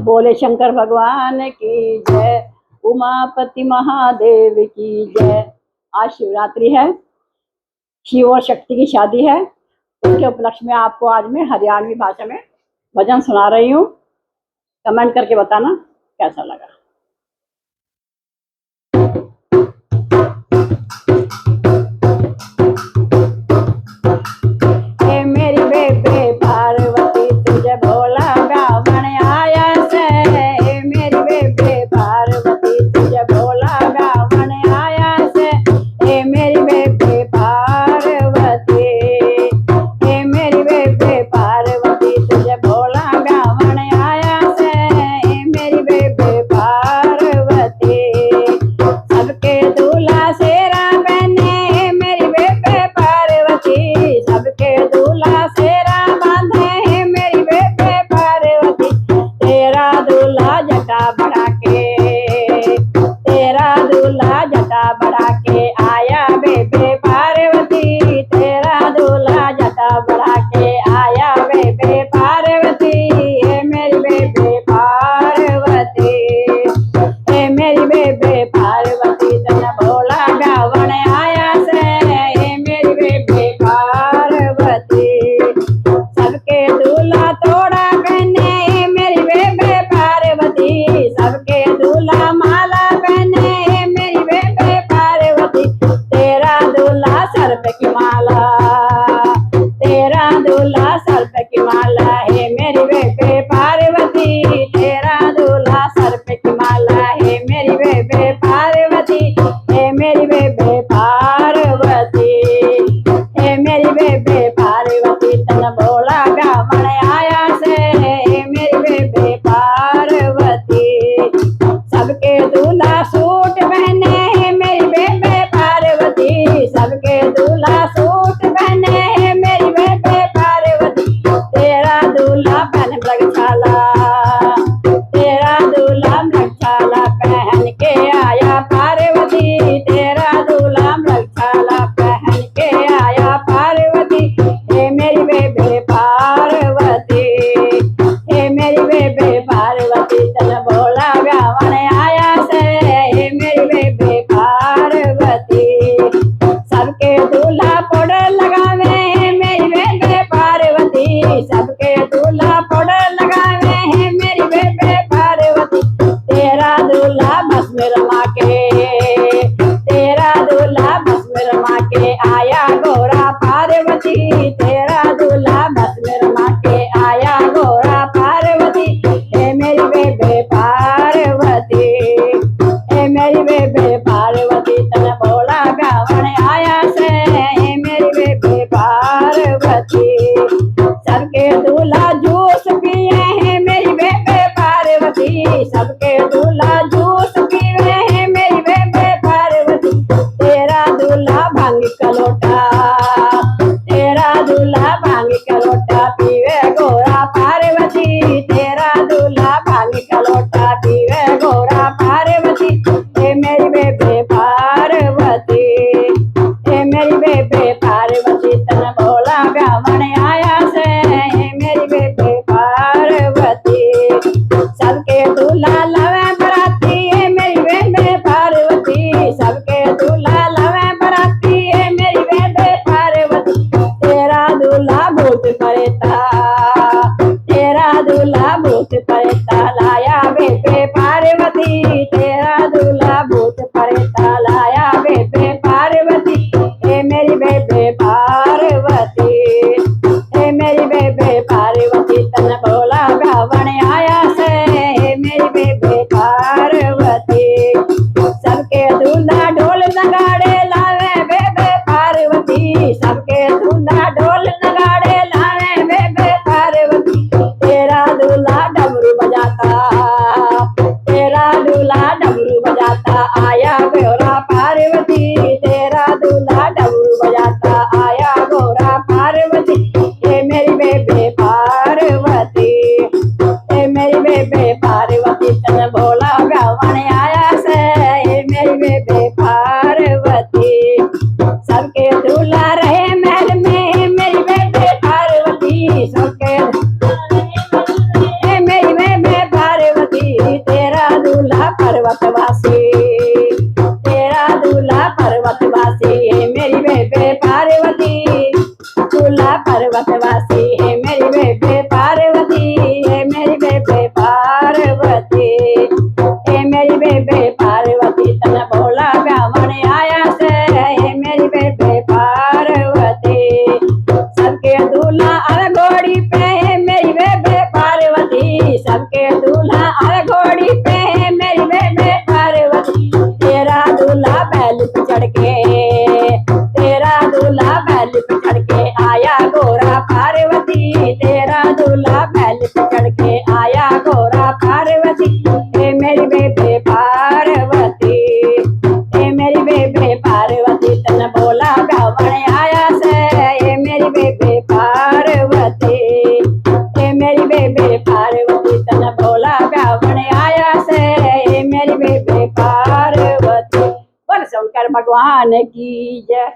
बोले शंकर भगवान की जय, उमापति महादेव की जय। आज शिवरात्रि है, शिव और शक्ति की शादी है। उसके उपलक्ष्य में आपको आज मैं हरियाणवी भाषा में भजन सुना रही हूँ। कमेंट करके बताना कैसा लगा। बढ़ा के आया बेबे पार्वती, तेरा दूल्हा जटा बढ़ा के आया बेबे पार्वती। हे मेरी बेबे पार्वती, हे मेरी बेबे पार्वती, तन भोला गावन आया से। हे मेरी बेबे पार्वती, सबके दूल्हा तोड़ा पहने। हे मेरी बेबे पार्वती, सबके दूल्हा माला पहने। सर पे की माला, तेरा दूल्हा सर पे की माला। हे मेरी बेबे पार्वती, तेरा दूल्हा सर पे की माला। हे मेरी बेबे पार्वती, हे मेरी बेबे पार्वती, हे मेरी बेबे पार्वती, तन भोला गावन आया से। हे मेरी बेबे पार्वती, सबके दूल्हा सूट पहने। हे मेरी बेबे पार्वती, सबके दूल्हा सूट पहने। है मेरी बेबे पार्वती, तेरा दूल्हा पहन मृगशाला, तेरा दूल्हा मृगशाला पहन के आया पार्वती। तेरा दूल्हा मृगशाला पहन के आया पार्वती। हे मेरी बेबे पार्वती, हे मेरी बेबे पार्वती, तन भोला गावन आया से। हे मेरी बेबे पार्वती, सबके दूल्हा पाउडर लगावे। है मेरी बेबे पार्वती, सबके दूल्हा पाउडर लगावे। है मेरी बेबे पार्वती, तेरा दूल्हा भस्म रमा के, तेरा दूल्हा भस्म रमा के आया गोरा पार्वती। तेरा दूल्हा भस्म रमा के आया गोरा पार्वती। हे मेरी बेबे पार्वती, हे मेरी बेबे पार्वती, तन भोला गावन आया से। हे मेरी बेबे पार्वती, सबके दूल्हा जूस पिए। है मेरी बेबे पार्वती, सबके दूल्हा जूस पीवे। है मेरी बेबे पार्वती, तेरा दूल्हा भांग का लोटा, तेरा दूल्हा भांग का लोटा पीवे गोरा पार्वती। तेरा दूल्हा भांग का लोटा पीवे गोरा पार्वती। हे मेरी बेबे पार्वती, हे मेरी बेबे पार्वती, तन भोला गावन आया से। हे मेरी बेबे पार्वती, सबके दूल्हा लवे बराती। दूल्हा अरे घोड़ी पे है मेरी बेबे पार्वती, तेरा दूल्हा बैल पे चढ़ के, तेरा दूल्हा बैल पे चढ़ के आया गोरा पार्वती, तेरा दूल्हा बैल पे चढ़ के आया गोरा पार्वती। हे मेरी बेबे पार्वती, हे मेरी बेबे पार्वती, तन बोला ब्यावण आया से, हे मेरी बेबे पार्वती, हे मेरी बेबे पार्वती, तन बोला ब्यावण आया से, हे मेरी बेबे पार्वती। बोल शंकर भगवान की जय।